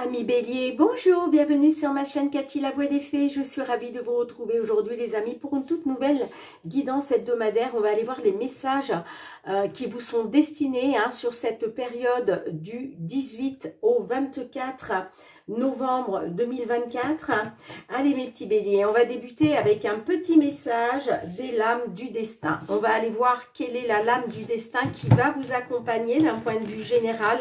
Amis Bélier, bonjour, bienvenue sur ma chaîne Cathy la Voix des Fées. Je suis ravie de vous retrouver aujourd'hui les amis pour une toute nouvelle guidance hebdomadaire. On va aller voir les messages qui vous sont destinés sur cette période du 18 au 24 novembre 2024. Allez mes petits Béliers, on va débuter avec un petit message des lames du destin. On va aller voir quelle est la lame du destin qui va vous accompagner d'un point de vue général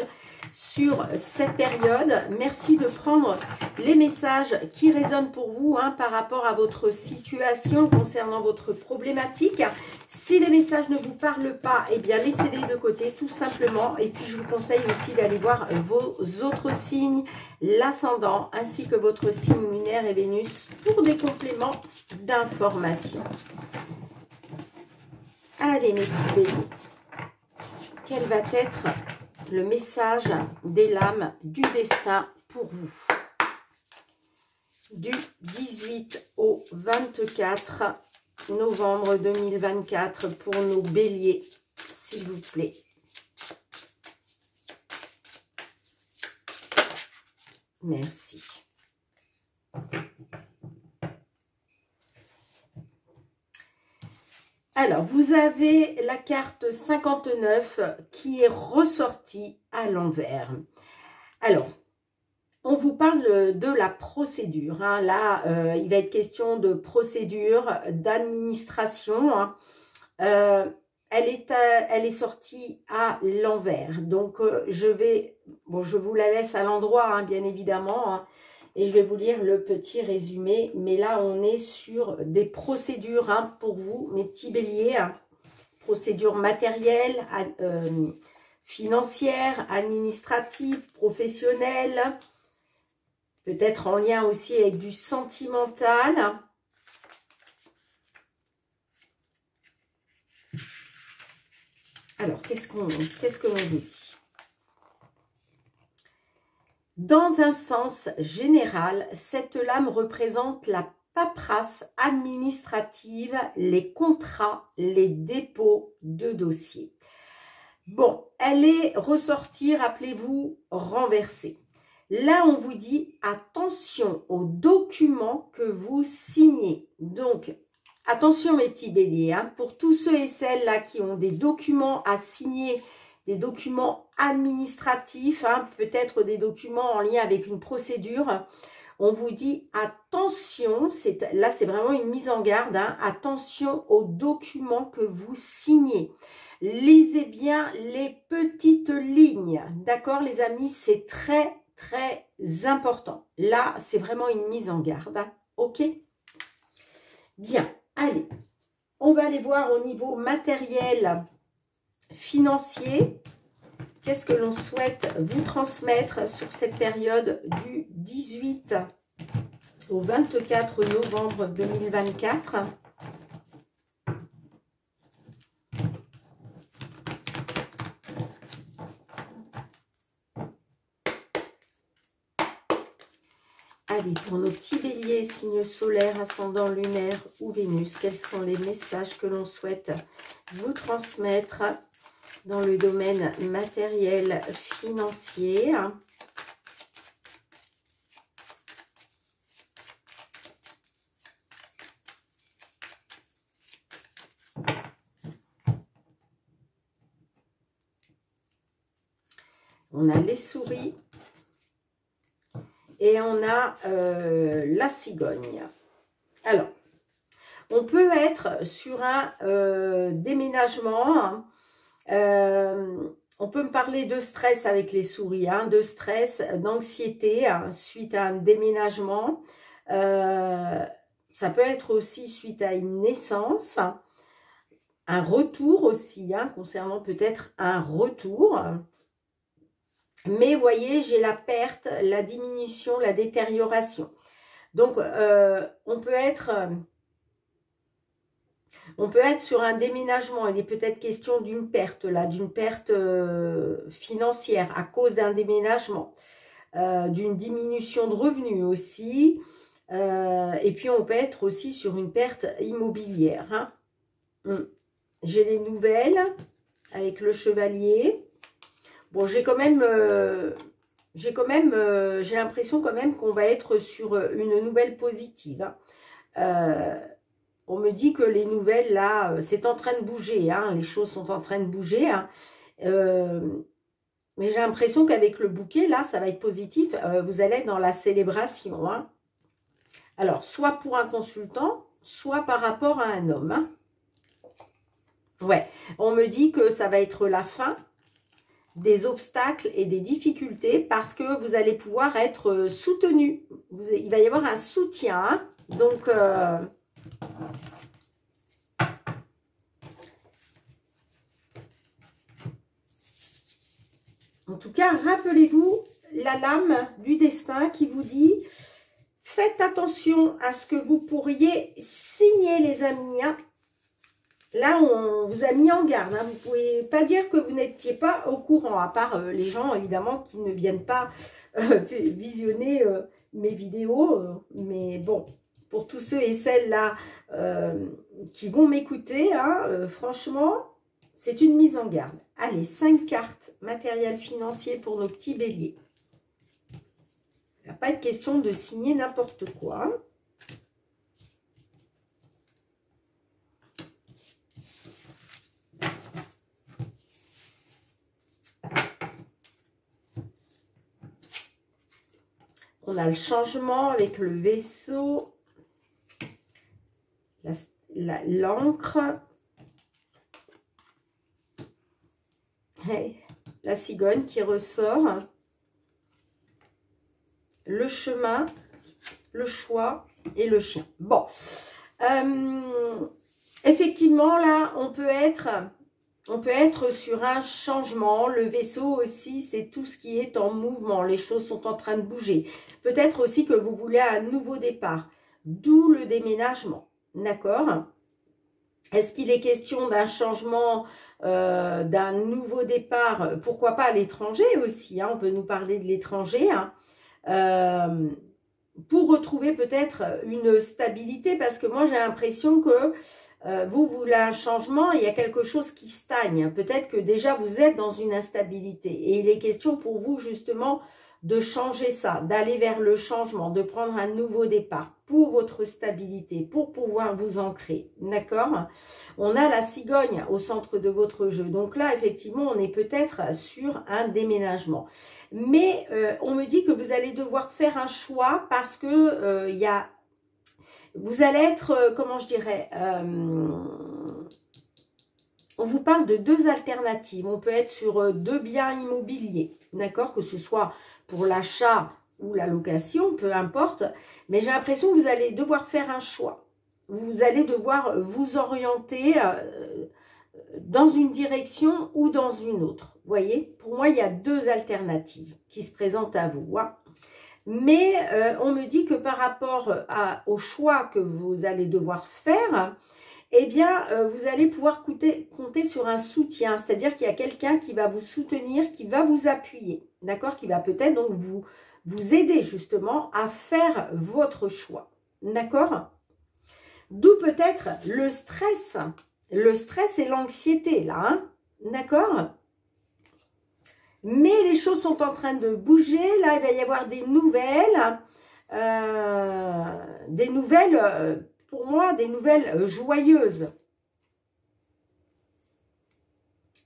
sur cette période. Merci de prendre les messages qui résonnent pour vous par rapport à votre situation concernant votre problématique. Si les messages ne vous parlent pas, eh bien laissez-les de côté tout simplement. Et puis je vous conseille aussi d'aller voir vos autres signes, l'ascendant ainsi que votre signe lunaire et Vénus pour des compléments d'information. Allez mes petits béliers, quel va être le message des lames du destin pour vous du 18 au 24 novembre 2024 pour nos béliers, s'il vous plaît. Merci. Alors, vous avez la carte 59 qui est ressortie à l'envers. Alors, on vous parle de la procédure. Là, il va être question de procédure, d'administration. Elle est sortie à l'envers. Donc, je vous la laisse à l'endroit, bien évidemment. Et je vais vous lire le petit résumé. Mais là, on est sur des procédures pour vous, mes petits béliers. Procédures matérielles, financières, administratives, professionnelles. Peut-être en lien aussi avec du sentimental. Alors, qu'est-ce que l'on vous dit ? Dans un sens général, cette lame représente la paperasse administrative, les contrats, les dépôts de dossiers. Bon, elle est ressortie, rappelez-vous, renversée. Là, on vous dit attention aux documents que vous signez. Donc, attention mes petits béliers, pour tous ceux et celles là qui ont des documents à signer, des documents administratifs, peut-être des documents en lien avec une procédure. On vous dit attention, là c'est vraiment une mise en garde, attention aux documents que vous signez. Lisez bien les petites lignes, d'accord les amis, c'est très très important. Là c'est vraiment une mise en garde, ok? Bien, allez, on va aller voir au niveau matériel, financier, qu'est-ce que l'on souhaite vous transmettre sur cette période du 18 au 24 novembre 2024. Allez, pour nos petits béliers, signes solaires, ascendant lunaire ou Vénus, quels sont les messages que l'on souhaite vous transmettre dans le domaine matériel financier. On a les souris et on a la cigogne. Alors, on peut être sur un déménagement. On peut me parler de stress avec les souris, de stress, d'anxiété suite à un déménagement. Ça peut être aussi suite à une naissance, un retour aussi, concernant peut-être un retour. Mais vous voyez, j'ai la perte, la diminution, la détérioration. Donc, on peut être sur un déménagement. Il est peut-être question d'une perte, là, d'une perte financière à cause d'un déménagement, d'une diminution de revenus aussi. Et puis, on peut être aussi sur une perte immobilière. J'ai les nouvelles avec le chevalier. Bon, j'ai quand même j'ai quand même, j'ai l'impression quand même qu'on va être sur une nouvelle positive. Hein. On me dit que les nouvelles, là, c'est en train de bouger. Hein, les choses sont en train de bouger. Hein. Mais j'ai l'impression qu'avec le bouquet, là, ça va être positif. Vous allez être dans la célébration. Hein. Alors, soit pour un consultant, soit par rapport à un homme. Hein. Ouais, on me dit que ça va être la fin des obstacles et des difficultés parce que vous allez pouvoir être soutenu. Il va y avoir un soutien. Hein. Donc, en tout cas, rappelez-vous la lame du destin qui vous dit « Faites attention à ce que vous pourriez signer, les amis. Hein. » Là, on vous a mis en garde. Hein. Vous ne pouvez pas dire que vous n'étiez pas au courant, à part les gens, évidemment, qui ne viennent pas visionner mes vidéos. Mais bon, pour tous ceux et celles-là qui vont m'écouter, hein, franchement, c'est une mise en garde. Allez, 5 cartes matériel financier pour nos petits béliers. Il ne va pas être question de signer n'importe quoi. Hein. On a le changement avec le vaisseau, l'encre, la cigogne qui ressort, le chemin, le choix et le chien. Bon, effectivement, là, on peut être sur un changement. Le vaisseau aussi, c'est tout ce qui est en mouvement. Les choses sont en train de bouger. Peut-être aussi que vous voulez un nouveau départ, d'où le déménagement. D'accord? Est-ce qu'il est question d'un changement, d'un nouveau départ? Pourquoi pas à l'étranger aussi, hein, on peut nous parler de l'étranger, hein, pour retrouver peut-être une stabilité, parce que moi j'ai l'impression que vous voulez un changement, il y a quelque chose qui stagne. Peut-être que déjà vous êtes dans une instabilité et il est question pour vous justement de changer ça, d'aller vers le changement, de prendre un nouveau départ pour votre stabilité, pour pouvoir vous ancrer, d'accord? On a la cigogne au centre de votre jeu, donc là effectivement on est peut-être sur un déménagement. Mais on me dit que vous allez devoir faire un choix parce que vous allez être, comment je dirais, on vous parle de 2 alternatives. On peut être sur 2 biens immobiliers, d'accord? Que ce soit pour l'achat ou la location, peu importe. Mais j'ai l'impression que vous allez devoir faire un choix. Vous allez devoir vous orienter dans une direction ou dans une autre. Vous voyez? Pour moi, il y a 2 alternatives qui se présentent à vous. Hein. Mais on me dit que par rapport au choix que vous allez devoir faire, eh bien, vous allez pouvoir compter sur un soutien. C'est-à-dire qu'il y a quelqu'un qui va vous soutenir, qui va vous appuyer, d'accord? Qui va peut-être donc vous aider justement à faire votre choix, d'accord? D'où peut-être le stress. Le stress et l'anxiété, là, hein, d'accord? Mais les choses sont en train de bouger. Là, il va y avoir des nouvelles. Pour moi, des nouvelles joyeuses.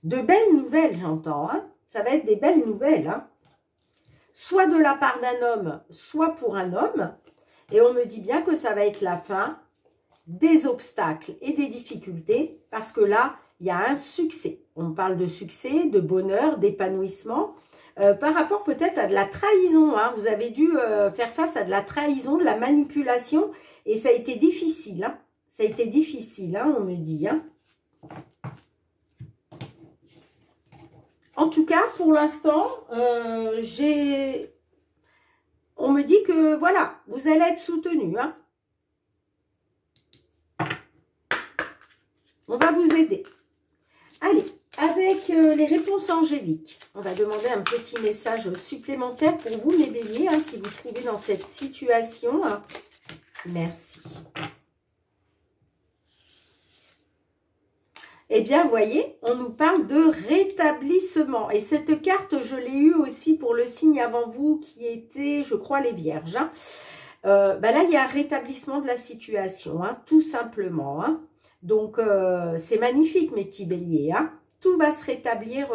De belles nouvelles, j'entends. Hein. Ça va être des belles nouvelles. Hein. Soit de la part d'un homme, soit pour un homme. Et on me dit bien que ça va être la fin des obstacles et des difficultés. Parce que là, il y a un succès. On parle de succès, de bonheur, d'épanouissement. Par rapport peut-être à de la trahison. Hein. Vous avez dû faire face à de la trahison, de la manipulation. Et ça a été difficile. Hein. Ça a été difficile, hein, on me dit. Hein. En tout cas, pour l'instant, on me dit que, voilà, vous allez être soutenu. Hein. On va vous aider. Allez, avec les réponses angéliques, on va demander un petit message supplémentaire pour vous, mes béliers, hein, qui vous trouvez dans cette situation. Hein. Merci. Eh bien, vous voyez, on nous parle de rétablissement. Et cette carte, je l'ai eue aussi pour le signe avant vous qui était, je crois, les Vierges. Hein. Là, il y a un rétablissement de la situation, hein, tout simplement. Hein. Donc, c'est magnifique, mes petits béliers. Hein. Tout va se rétablir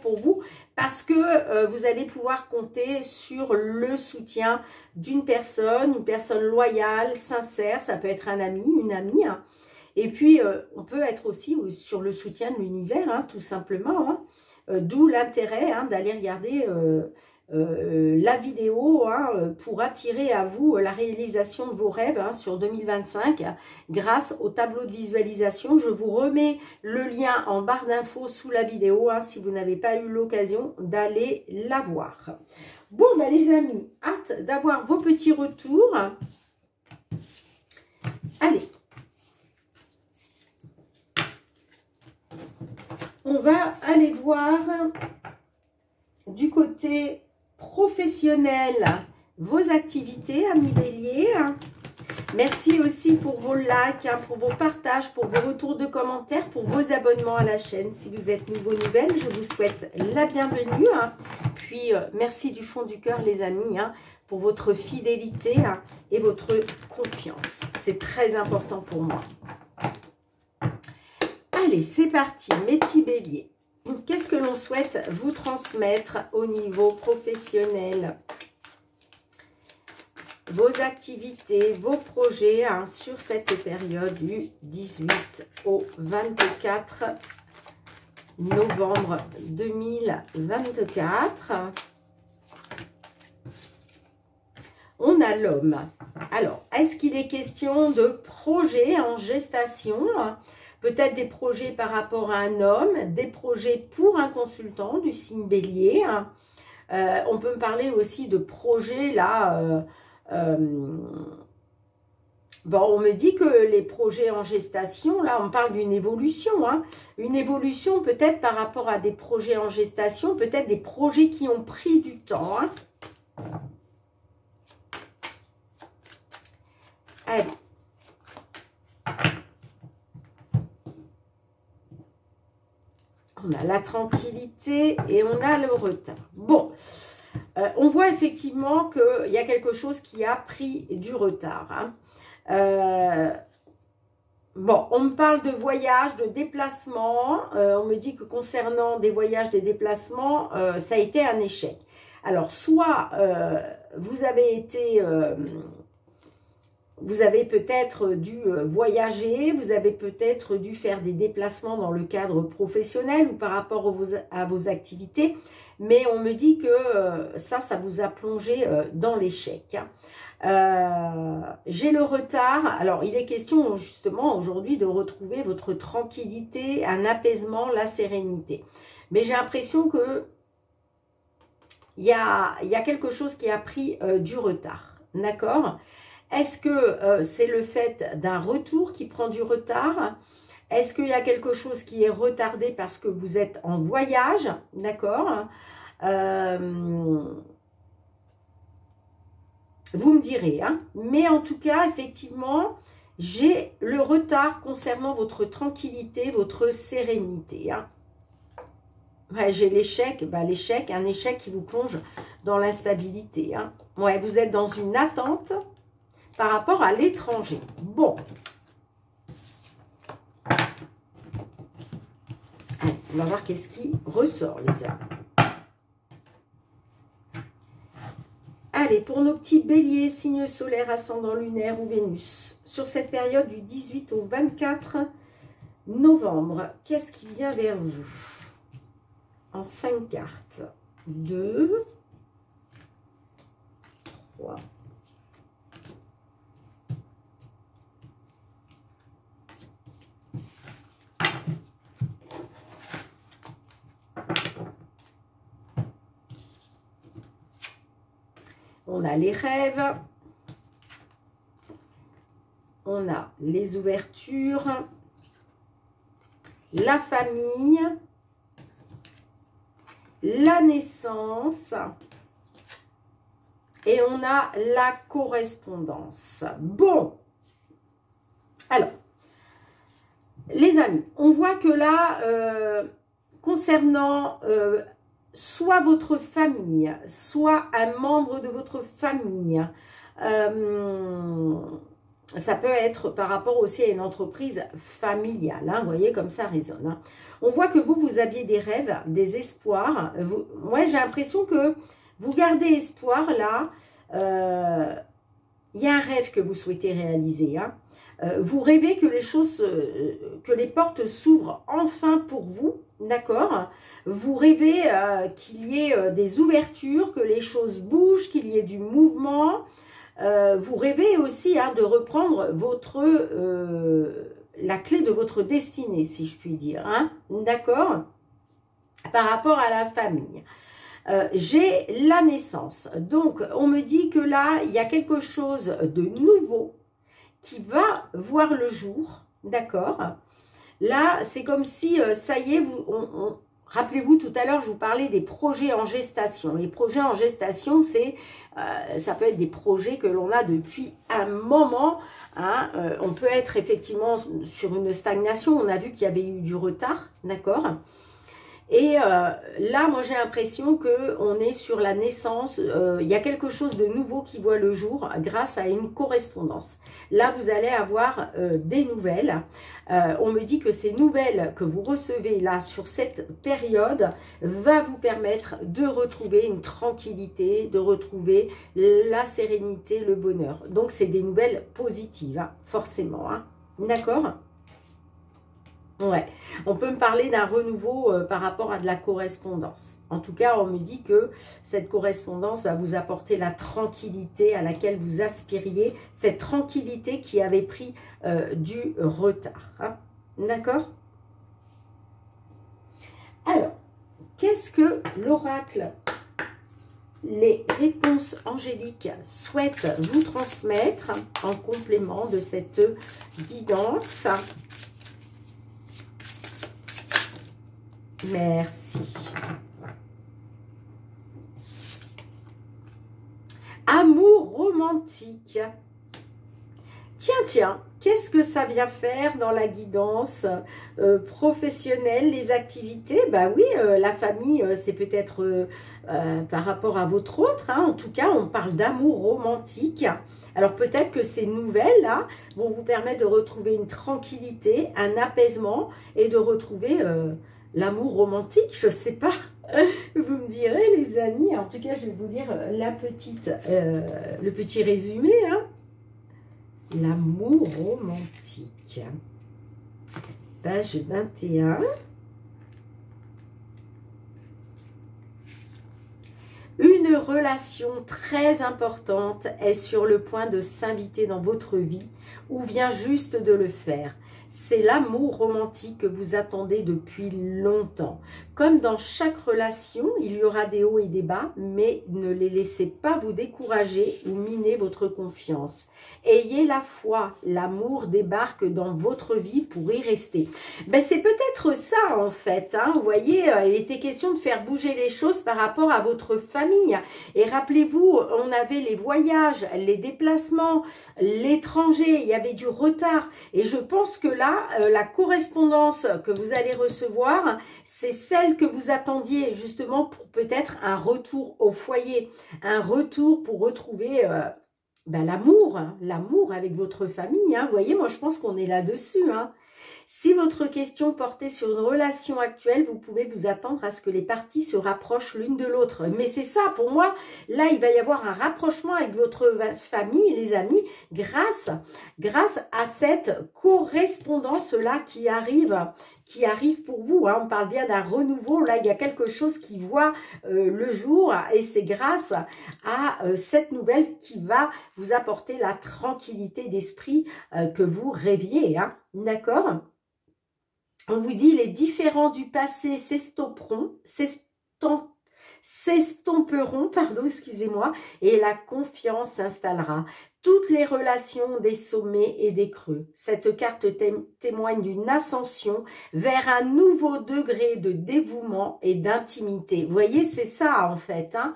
pour vous parce que vous allez pouvoir compter sur le soutien d'une personne, une personne loyale, sincère. Ça peut être un ami, une amie. Hein. Et puis, on peut être aussi sur le soutien de l'univers, hein, tout simplement. Hein. D'où l'intérêt hein, d'aller regarder la vidéo hein, pour attirer à vous la réalisation de vos rêves hein, sur 2025 grâce au tableau de visualisation. Je vous remets le lien en barre d'infos sous la vidéo hein, si vous n'avez pas eu l'occasion d'aller la voir. Bon, les amis, hâte d'avoir vos petits retours. Allez. On va aller voir du côté professionnel vos activités, amis béliers. Merci aussi pour vos likes, pour vos partages, pour vos retours de commentaires, pour vos abonnements à la chaîne. Si vous êtes nouveau, nouvelle, je vous souhaite la bienvenue. Puis, merci du fond du cœur, les amis, pour votre fidélité et votre confiance. C'est très important pour moi. Allez, c'est parti, mes petits béliers. Qu'est-ce que l'on souhaite vous transmettre au niveau professionnel? Vos activités, vos projets sur cette période du 18 au 24 novembre 2024. On a l'homme. Alors, est-ce qu'il est question de projets en gestation? Peut-être des projets par rapport à un homme, des projets pour un consultant du signe bélier. On peut me parler aussi de projets là. On me dit que les projets en gestation, là on parle d'une évolution. Une évolution peut-être par rapport à des projets en gestation, peut-être des projets qui ont pris du temps. Allez. On a la tranquillité et on a le retard. Bon, on voit effectivement qu'il y a quelque chose qui a pris du retard. On me parle de voyage, de déplacement. On me dit que concernant des voyages, des déplacements, ça a été un échec. Alors, soit vous avez été... Vous avez peut-être dû voyager, vous avez peut-être dû faire des déplacements dans le cadre professionnel ou par rapport à vos activités. Mais on me dit que ça vous a plongé dans l'échec. J'ai le retard. Alors, il est question justement aujourd'hui de retrouver votre tranquillité, un apaisement, la sérénité. Mais j'ai l'impression que il y a quelque chose qui a pris du retard. D'accord ? Est-ce que c'est le fait d'un retour qui prend du retard? Est-ce qu'il y a quelque chose qui est retardé parce que vous êtes en voyage? D'accord. Vous me direz. Mais en tout cas, effectivement, j'ai le retard concernant votre tranquillité, votre sérénité. Ouais, j'ai l'échec. L'échec, un échec qui vous plonge dans l'instabilité. Ouais, vous êtes dans une attente par rapport à l'étranger. Bon. Allez, on va voir qu'est-ce qui ressort, les amis. Allez, pour nos petits béliers, signe solaire, ascendant lunaire ou Vénus, sur cette période du 18 au 24 novembre, qu'est-ce qui vient vers vous? En 5 cartes. 2, 3, on a les rêves, on a les ouvertures, la famille, la naissance et on a la correspondance. Bon, alors, Les amis, on voit que là, concernant soit votre famille, soit un membre de votre famille, ça peut être par rapport aussi à une entreprise familiale, hein, vous voyez, comme ça résonne. Hein. On voit que vous aviez des rêves, des espoirs. Moi, j'ai l'impression que vous gardez espoir là. Il y a un rêve que vous souhaitez réaliser. Hein. Vous rêvez que les choses, que les portes s'ouvrent enfin pour vous, d'accord? Vous rêvez qu'il y ait des ouvertures, que les choses bougent, qu'il y ait du mouvement. Vous rêvez aussi hein, de reprendre la clé de votre destinée, si je puis dire. Hein, d'accord? Par rapport à la famille. J'ai la naissance. Donc, on me dit que là, il y a quelque chose de nouveau qui va voir le jour. D'accord? Là, c'est comme si, ça y est, rappelez-vous, tout à l'heure, je vous parlais des projets en gestation. Les projets en gestation, ça peut être des projets que l'on a depuis un moment. Hein. On peut être effectivement sur une stagnation. On a vu qu'il y avait eu du retard, d'accord? Et là, moi, j'ai l'impression qu'on est sur la naissance. Il y a quelque chose de nouveau qui voit le jour grâce à une correspondance. Là, vous allez avoir des nouvelles. On me dit que ces nouvelles que vous recevez là sur cette période va vous permettre de retrouver une tranquillité, de retrouver la sérénité, le bonheur. Donc, c'est des nouvelles positives, hein, forcément. Hein. D'accord ? Ouais, on peut me parler d'un renouveau par rapport à de la correspondance. En tout cas, on me dit que cette correspondance va vous apporter la tranquillité à laquelle vous aspiriez, cette tranquillité qui avait pris du retard. Hein. D'accord? Alors, qu'est-ce que l'oracle, les réponses angéliques souhaitent vous transmettre en complément de cette guidance? Merci. Amour romantique. Tiens, qu'est-ce que ça vient faire dans la guidance professionnelle, les activités? Bah oui, la famille, c'est peut-être par rapport à votre autre. Hein. En tout cas, on parle d'amour romantique. Alors peut-être que ces nouvelles-là vont vous permettre de retrouver une tranquillité, un apaisement et de retrouver... l'amour romantique, je ne sais pas. Vous me direz, les amis. En tout cas, je vais vous lire le petit résumé. Hein. L'amour romantique. Page 21. Une relation très importante est sur le point de s'inviter dans votre vie ou vient juste de le faire. C'est l'amour romantique que vous attendez depuis longtemps. Comme dans chaque relation, il y aura des hauts et des bas, mais ne les laissez pas vous décourager ou miner votre confiance. Ayez la foi, l'amour débarque dans votre vie pour y rester. Ben, c'est peut-être ça en fait. Hein. Vous voyez, il était question de faire bouger les choses par rapport à votre famille. Et rappelez-vous, on avait les voyages, les déplacements, l'étranger, il y avait du retard. Et je pense que là, la correspondance que vous allez recevoir, c'est celle que vous attendiez justement pour peut-être un retour au foyer, un retour pour retrouver ben, l'amour, hein, l'amour avec votre famille. Hein. Vous voyez, moi je pense qu'on est là-dessus. Hein. Si votre question portait sur une relation actuelle, vous pouvez vous attendre à ce que les parties se rapprochent l'une de l'autre. Mais c'est ça, pour moi, là, il va y avoir un rapprochement avec votre famille, les amis, grâce à cette correspondance-là qui arrive pour vous. Hein. On parle bien d'un renouveau. Là, il y a quelque chose qui voit le jour et c'est grâce à cette nouvelle qui va vous apporter la tranquillité d'esprit que vous rêviez. Hein. D'accord ? On vous dit les différends du passé s'estomperont, pardon, excusez-moi, et la confiance s'installera. Toutes les relations ont des sommets et des creux. Cette carte témoigne d'une ascension vers un nouveau degré de dévouement et d'intimité. Vous voyez, c'est ça en fait. Hein.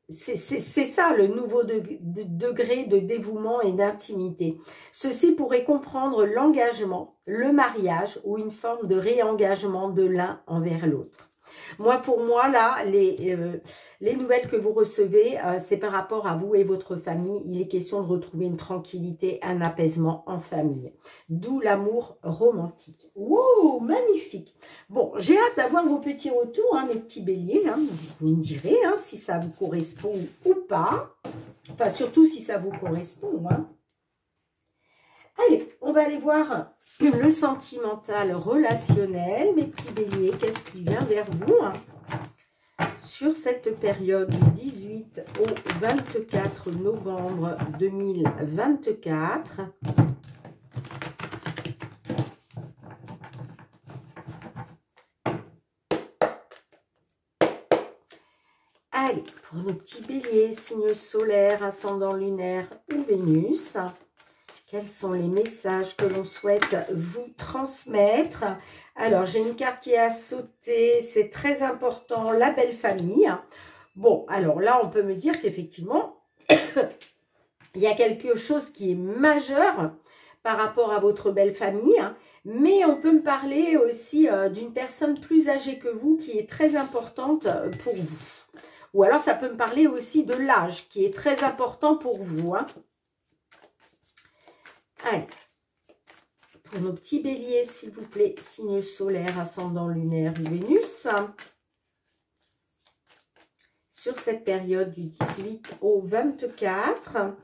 C'est ça le nouveau degré de dévouement et d'intimité. Ceci pourrait comprendre l'engagement, le mariage ou une forme de réengagement de l'un envers l'autre. Moi, pour moi, là, les nouvelles que vous recevez, c'est par rapport à vous et votre famille. Il est question de retrouver une tranquillité, un apaisement en famille. D'où l'amour romantique. Wow, magnifique. Bon, j'ai hâte d'avoir vos petits retours, hein, mes petits béliers. Hein. Vous me direz hein, si ça vous correspond ou pas. Enfin, surtout si ça vous correspond. Hein. Allez, on va aller voir le sentimental relationnel. Mes petits béliers, qu'est-ce qui vient vers vous hein, sur cette période du 18 au 24 novembre 2024. Allez, pour nos petits béliers, signes solaires, ascendant lunaire ou Vénus, quels sont les messages que l'on souhaite vous transmettre? Alors, j'ai une carte qui a sauté, c'est très important, la belle famille. Bon, alors là, on peut me dire qu'effectivement, il y a quelque chose qui est majeur par rapport à votre belle famille, mais on peut me parler aussi d'une personne plus âgée que vous qui est très importante pour vous. Ou alors, ça peut me parler aussi de l'âge qui est très important pour vous, hein. Allez, pour nos petits béliers, s'il vous plaît, signe solaire, ascendant lunaire, Vénus. Sur cette période du 18 au 24.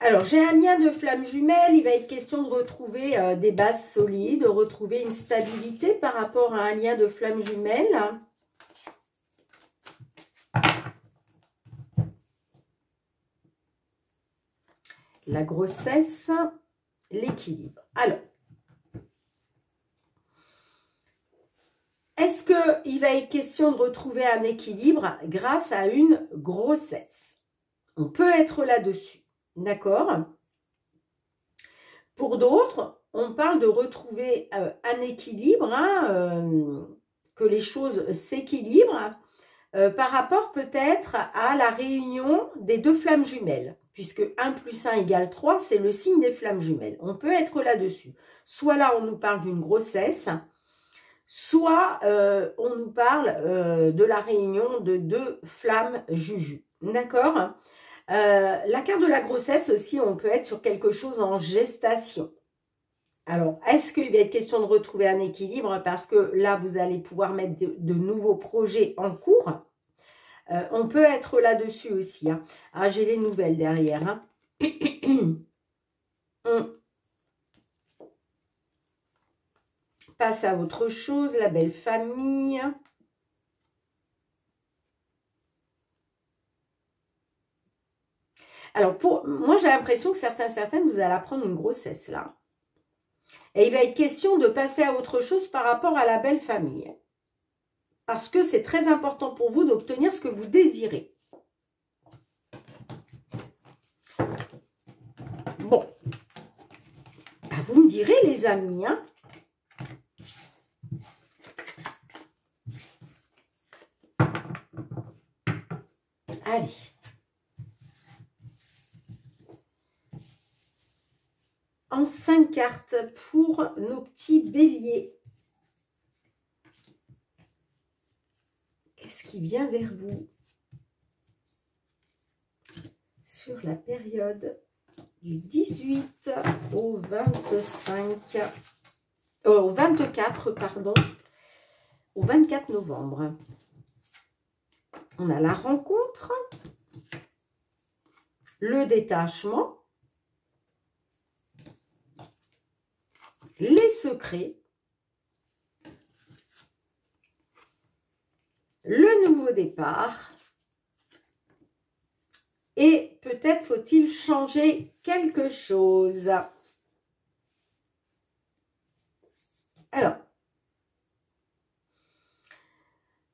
Alors, j'ai un lien de flamme jumelle. Il va être question de retrouver des bases solides, de retrouver une stabilité par rapport à un lien de flamme jumelle. La grossesse, l'équilibre. Alors, est-ce qu'il va être question de retrouver un équilibre grâce à une grossesse? On peut être là-dessus, d'accord? Pour d'autres, on parle de retrouver un équilibre, hein, que les choses s'équilibrent par rapport peut-être à la réunion des deux flammes jumelles. Puisque 1 plus 1 égale 3, c'est le signe des flammes jumelles. On peut être là-dessus. Soit là, on nous parle d'une grossesse, soit on nous parle de la réunion de deux flammes juju. D'accord? La carte de la grossesse aussi, on peut être sur quelque chose en gestation. Alors, est-ce qu'il va être question de retrouver un équilibre? Parce que là, vous allez pouvoir mettre de nouveaux projets en cours. On peut être là-dessus aussi. Hein. Ah, j'ai les nouvelles derrière. Hein. On passe à autre chose, la belle famille. Alors, moi, j'ai l'impression que certaines, vous allez apprendre une grossesse là. Et il va être question de passer à autre chose par rapport à la belle famille. Parce que c'est très important pour vous d'obtenir ce que vous désirez. Bon. Bah, vous me direz, les amis. Hein. Allez. En 5 cartes pour nos petits béliers. Qu'est-ce qui vient vers vous sur la période du 18 au 24, pardon, au 24 novembre. On a la rencontre, le détachement, les secrets, le nouveau départ et peut-être faut-il changer quelque chose. Alors,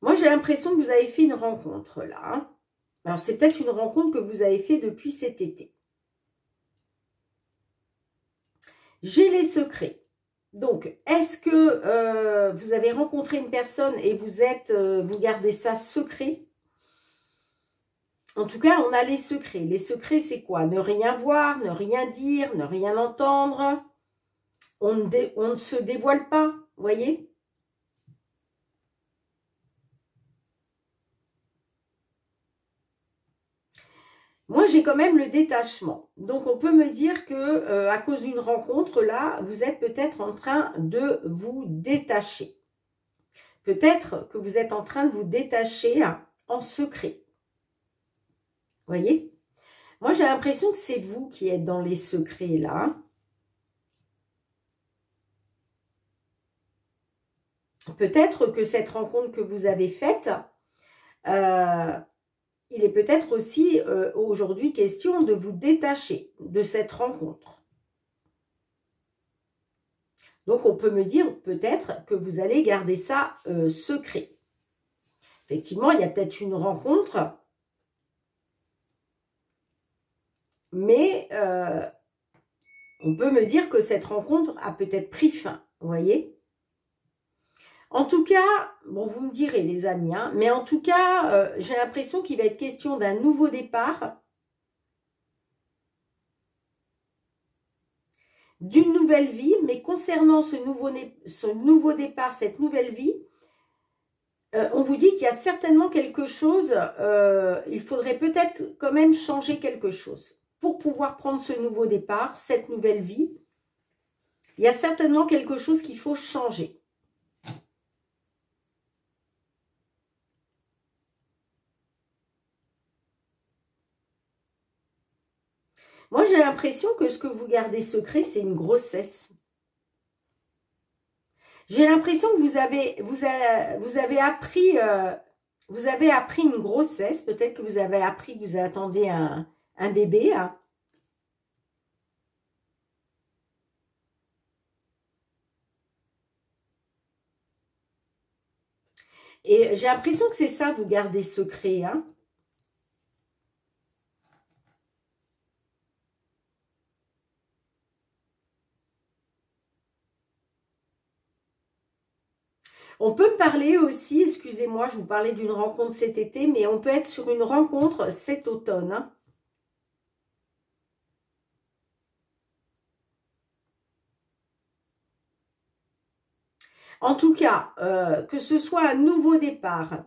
moi j'ai l'impression que vous avez fait une rencontre là. Hein. Alors c'est peut-être une rencontre que vous avez fait depuis cet été. J'ai les secrets. Donc, est-ce que vous avez rencontré une personne et vous gardez ça secret? En tout cas, on a les secrets. Les secrets, c'est quoi? Ne rien voir, ne rien dire, ne rien entendre. On ne se dévoile pas, vous voyez? Moi, j'ai quand même le détachement. Donc, on peut me dire que à cause d'une rencontre, là, vous êtes peut-être en train de vous détacher. Peut-être que vous êtes en train de vous détacher en secret. Vous voyez? Moi, j'ai l'impression que c'est vous qui êtes dans les secrets, là. Peut-être que cette rencontre que vous avez faite, il est peut-être aussi aujourd'hui question de vous détacher de cette rencontre. Donc, on peut me dire peut-être que vous allez garder ça secret. Effectivement, il y a peut-être une rencontre, mais on peut me dire que cette rencontre a peut-être pris fin, vous voyez? En tout cas, bon, vous me direz les amis, hein, mais en tout cas, j'ai l'impression qu'il va être question d'un nouveau départ, d'une nouvelle vie, mais concernant ce nouveau départ, cette nouvelle vie, on vous dit qu'il y a certainement quelque chose, il faudrait peut-être quand même changer quelque chose. Pour pouvoir prendre ce nouveau départ, cette nouvelle vie, il y a certainement quelque chose qu'il faut changer. Moi, j'ai l'impression que ce que vous gardez secret, c'est une grossesse. J'ai l'impression que vous avez appris une grossesse. Peut-être que vous avez appris que vous attendez un bébé. Hein. Et j'ai l'impression que c'est ça, vous gardez secret. Hein. On peut me parler aussi, excusez-moi, je vous parlais d'une rencontre cet été, mais on peut être sur une rencontre cet automne. Hein. En tout cas, que ce soit un nouveau départ,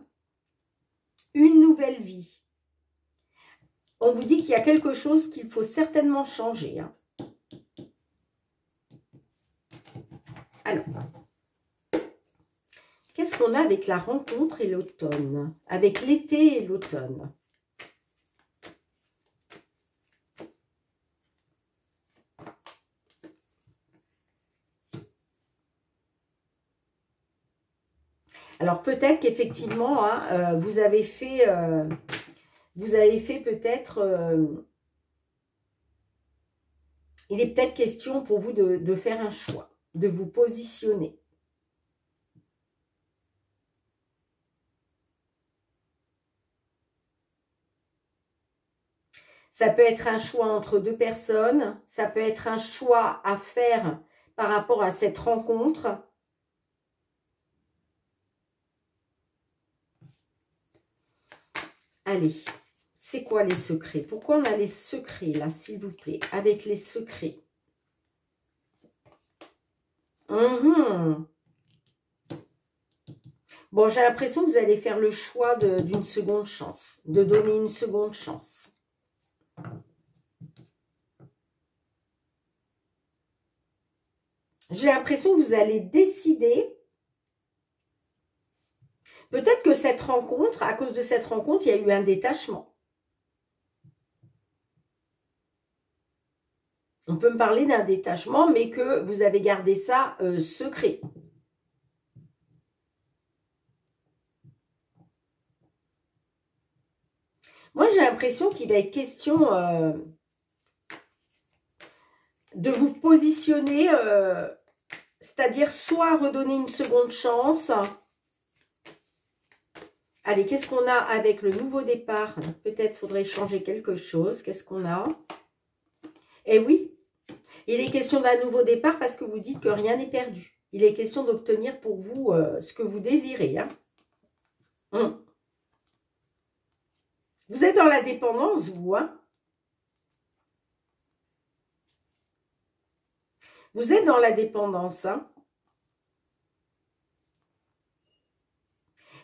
une nouvelle vie, on vous dit qu'il y a quelque chose qu'il faut certainement changer. Hein. Alors, qu'est-ce qu'on a avec la rencontre et l'automne? Avec l'été et l'automne? Alors, peut-être qu'effectivement, hein, vous avez fait peut-être... il est peut-être question pour vous de faire un choix, de vous positionner. Ça peut être un choix entre deux personnes, ça peut être un choix à faire par rapport à cette rencontre. Allez, c'est quoi les secrets? Pourquoi on a les secrets là, s'il vous plaît? Avec les secrets. Bon, j'ai l'impression que vous allez faire le choix d'une seconde chance, de donner une seconde chance. J'ai l'impression que vous allez décider. Peut-être que cette rencontre, à cause de cette rencontre, il y a eu un détachement. On peut me parler d'un détachement, mais que vous avez gardé ça secret. Moi, j'ai l'impression qu'il va être question de vous positionner, c'est-à-dire soit redonner une seconde chance. Allez, qu'est-ce qu'on a avec le nouveau départ? Peut-être faudrait changer quelque chose. Qu'est-ce qu'on a? Eh oui, il est question d'un nouveau départ parce que vous dites que rien n'est perdu. Il est question d'obtenir pour vous ce que vous désirez. Hein. Vous êtes dans la dépendance, vous, hein? Vous êtes dans la dépendance, hein?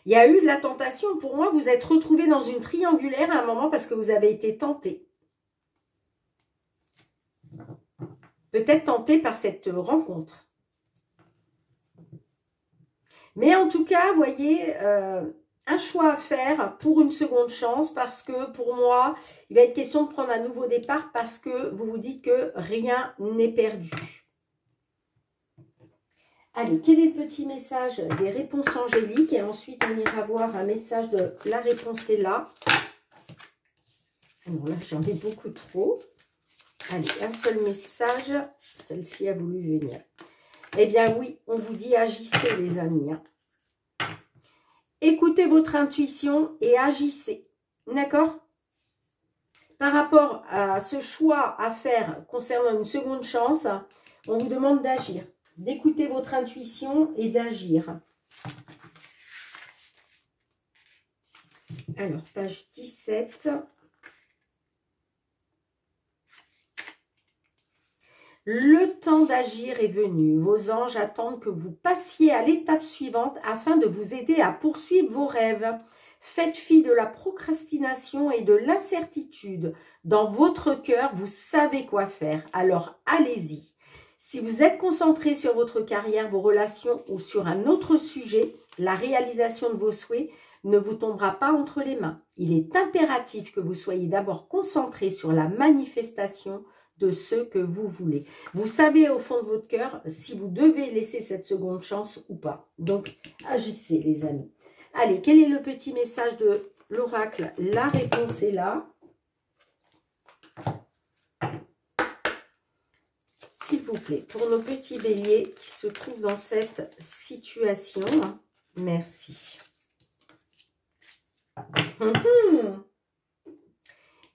Il y a eu de la tentation. Pour moi, vous êtes retrouvé dans une triangulaire à un moment parce que vous avez été tenté. Peut-être tenté par cette rencontre. Mais en tout cas, vous voyez, un choix à faire pour une seconde chance parce que pour moi, il va être question de prendre un nouveau départ parce que vous vous dites que rien n'est perdu. Allez, quel est le petit message des réponses angéliques? Et ensuite, on ira voir un message de la réponse est là. Alors là, j'en ai beaucoup trop. Allez, un seul message. Celle-ci a voulu venir. Eh bien oui, on vous dit agissez les amis. Hein. Écoutez votre intuition et agissez. D'accord? Par rapport à ce choix à faire concernant une seconde chance, on vous demande d'agir. D'écouter votre intuition et d'agir. Alors, page 17. Le temps d'agir est venu. Vos anges attendent que vous passiez à l'étape suivante afin de vous aider à poursuivre vos rêves. Faites fi de la procrastination et de l'incertitude. Dans votre cœur, vous savez quoi faire. Alors, allez-y. Si vous êtes concentré sur votre carrière, vos relations ou sur un autre sujet, la réalisation de vos souhaits ne vous tombera pas entre les mains. Il est impératif que vous soyez d'abord concentré sur la manifestation de ce que vous voulez. Vous savez au fond de votre cœur si vous devez laisser cette seconde chance ou pas. Donc, agissez les amis. Allez, quel est le petit message de l'oracle? La réponse est là. S'il vous plaît, pour nos petits béliers qui se trouvent dans cette situation, merci.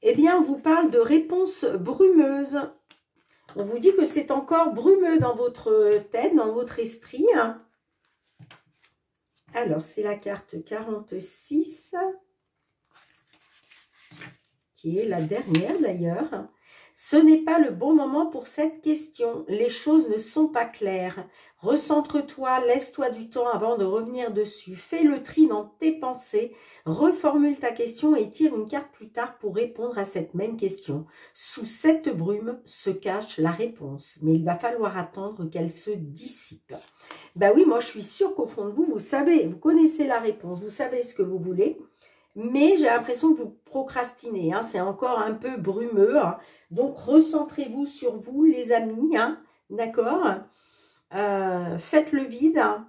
Eh bien, on vous parle de réponse brumeuse. On vous dit que c'est encore brumeux dans votre tête, dans votre esprit. Alors, c'est la carte 46, qui est la dernière d'ailleurs. Ce n'est pas le bon moment pour cette question. Les choses ne sont pas claires. Recentre-toi, laisse-toi du temps avant de revenir dessus. Fais le tri dans tes pensées. Reformule ta question et tire une carte plus tard pour répondre à cette même question. Sous cette brume se cache la réponse. Mais il va falloir attendre qu'elle se dissipe. Ben oui, moi je suis sûre qu'au fond de vous, vous savez, vous connaissez la réponse. Vous savez ce que vous voulez. Mais j'ai l'impression que vous procrastinez, hein, c'est encore un peu brumeux. Hein. Donc, recentrez-vous sur vous, les amis, hein, d'accord? Faites le vide, hein,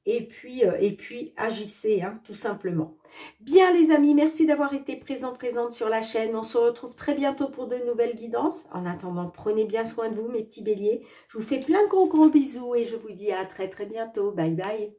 et puis agissez, hein, tout simplement. Bien, les amis, merci d'avoir été présente sur la chaîne. On se retrouve très bientôt pour de nouvelles guidances. En attendant, prenez bien soin de vous, mes petits béliers. Je vous fais plein de gros bisous et je vous dis à très bientôt. Bye bye.